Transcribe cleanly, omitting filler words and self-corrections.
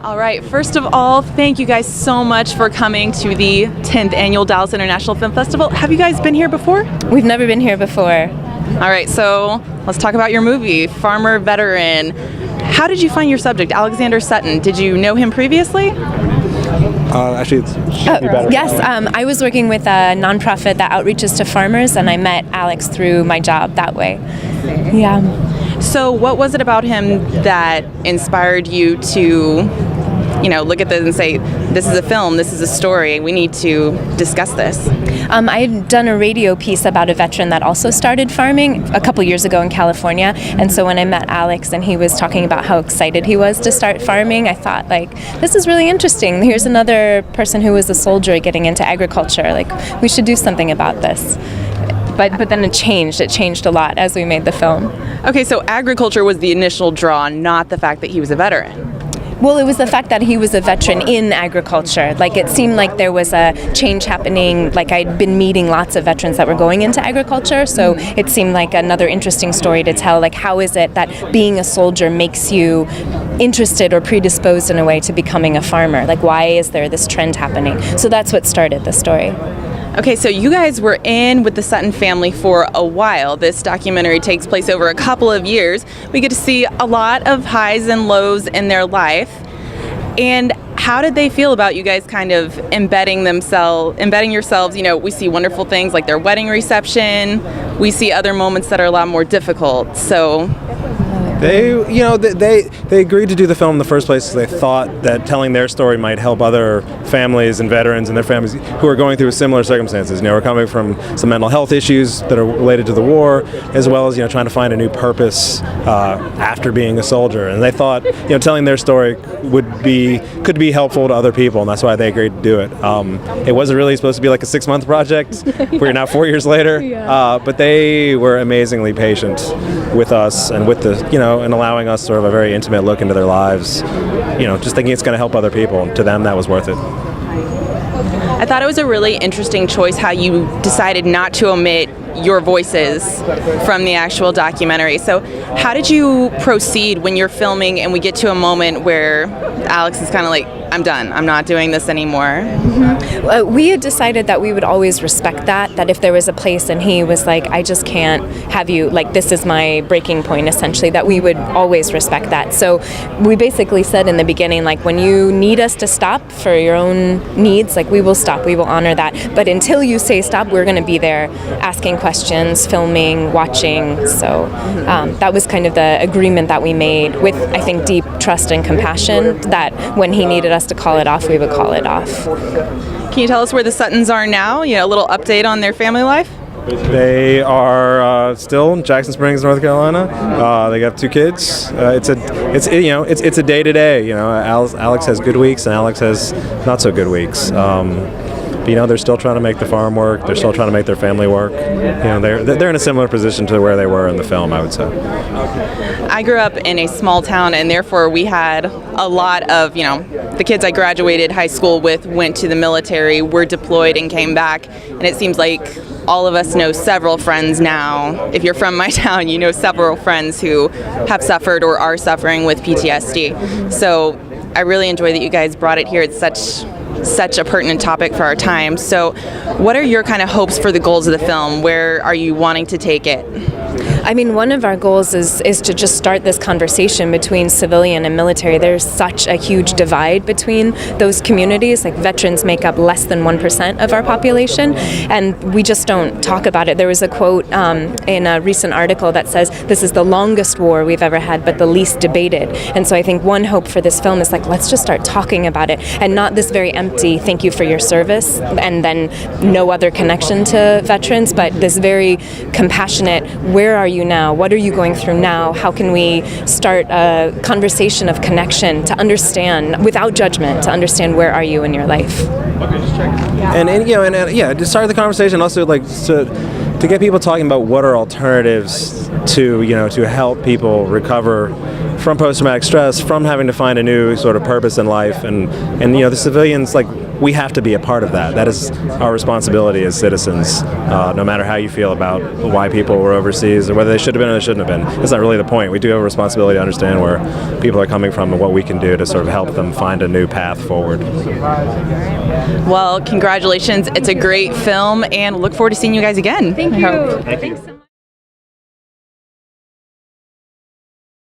All right, first of all, thank you guys so much for coming to the 10th Annual Dallas International Film Festival. Have you guys been here before? We've never been here before. All right, so let's talk about your movie, Farmer Veteran. How did you find your subject, Alexander Sutton? Did you know him previously? Actually, it should be better. Yes, I was working with a nonprofit that outreaches to farmers, and I met Alex through my job that way. Yeah. So what was it about him that inspired you to, look at this and say, this is a film, this is a story, we need to discuss this? I had done a radio piece about a veteran that also started farming a couple years ago in California, and so when I met Alex and he was talking about how excited he was to start farming, I thought, this is really interesting. Here's another person who was a soldier getting into agriculture. We should do something about this. But then it changed a lot as we made the film. Okay, so agriculture was the initial draw, not the fact that he was a veteran. Well, it was the fact that he was a veteran in agriculture. It seemed like there was a change happening. I'd been meeting lots of veterans that were going into agriculture, so it seemed like another interesting story to tell. How is it that being a soldier makes you interested or predisposed in a way to becoming a farmer? Why is there this trend happening? So that's what started the story. Okay, so you guys were in with the Sutton family for a while. This documentary takes place over a couple of years. We get to see a lot of highs and lows in their life. And how did they feel about you guys kind of embedding yourselves? We see wonderful things like their wedding reception. We see other moments that are a lot more difficult. So They agreed to do the film in the first place because they thought that telling their story might help other families and veterans and their families who are going through similar circumstances. We're coming from some mental health issues that are related to the war, as well as trying to find a new purpose after being a soldier. And they thought telling their story could be helpful to other people, and that's why they agreed to do it. It wasn't really supposed to be like a 6-month project. We're now 4 years later, but they were amazingly patient with us and with the and allowing us sort of a very intimate look into their lives, just thinking it's going to help other people. And to them, that was worth it. I thought it was a really interesting choice how you decided not to omit your voices from the actual documentary. So how did you proceed when you're filming and we get to a moment where Alex is kind of like, I'm done, I'm not doing this anymore? Mm-hmm. We had decided that we would always respect that if there was a place and he was like, I just can't have you, this is my breaking point essentially, that we would always respect that. So we basically said in the beginning, when you need us to stop for your own needs, we will stop, we will honor that. But until you say stop, we're going to be there asking questions, filming, watching. So that was kind of the agreement that we made with, I think, deep trust and compassion, that when he needed us to call it off, we would call it off. Can you tell us where the Suttons are now? A little update on their family life? They are still in Jackson Springs, North Carolina. They got 2 kids. It's a day to day. Alex has good weeks and Alex has not so good weeks. They're still trying to make the farm work. They're still trying to make their family work. They're in a similar position to where they were in the film, I would say. I grew up in a small town, and therefore we had a lot of, the kids I graduated high school with went to the military, were deployed and came back, and it seems like all of us know several friends now. If you're from my town, you know several friends who have suffered or are suffering with PTSD. So I really enjoy that you guys brought it here. It's such a pertinent topic for our time. So what are your kind of hopes for the goals of the film? Where are you wanting to take it? One of our goals is to just start this conversation between civilian and military. There's such a huge divide between those communities. Veterans make up less than 1% of our population, and we just don't talk about it. There was a quote in a recent article that says, this is the longest war we've ever had, but the least debated. And so I think one hope for this film is let's just start talking about it, and not this very empty, thank you for your service, and then no other connection to veterans, but this very compassionate, where are you now? What are you going through now? How can we start a conversation of connection to understand, without judgment, to understand where are you in your life? And to start the conversation, also to get people talking about what are alternatives to help people recover from post-traumatic stress, from having to find a new sort of purpose in life, and the civilians we have to be a part of that. That is our responsibility as citizens, no matter how you feel about why people were overseas or whether they should have been or they shouldn't have been. That's not really the point. We do have a responsibility to understand where people are coming from and what we can do to sort of help them find a new path forward. Well, congratulations. It's a great film, and look forward to seeing you guys again. Thank you. Thanks so much.